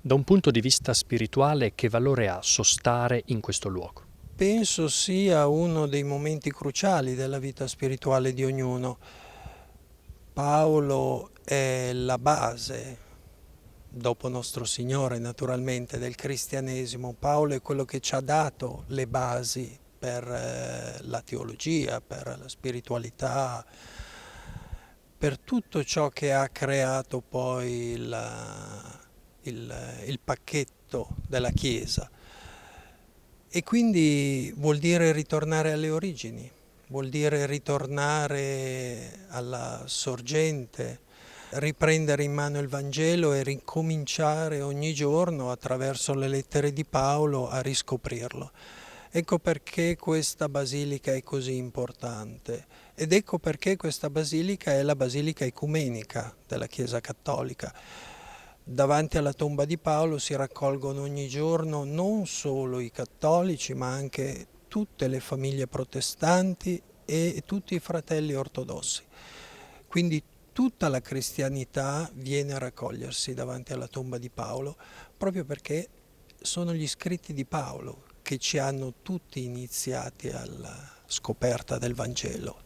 Da un punto di vista spirituale, che valore ha sostare in questo luogo? Penso sia uno dei momenti cruciali della vita spirituale di ognuno. Paolo è la base, dopo Nostro Signore naturalmente, del cristianesimo. Paolo è quello che ci ha dato le basi per la teologia, per la spiritualità, per tutto ciò che ha creato poi il pacchetto della Chiesa. E quindi vuol dire ritornare alle origini, vuol dire ritornare alla sorgente, riprendere in mano il Vangelo e ricominciare ogni giorno attraverso le lettere di Paolo a riscoprirlo. Ecco perché questa basilica è così importante ed ecco perché questa basilica è la basilica ecumenica della Chiesa Cattolica. Davanti alla tomba di Paolo si raccolgono ogni giorno non solo i cattolici, ma anche tutte le famiglie protestanti e tutti i fratelli ortodossi. Quindi tutta la cristianità viene a raccogliersi davanti alla tomba di Paolo, proprio perché sono gli scritti di Paolo che ci hanno tutti iniziati alla scoperta del Vangelo.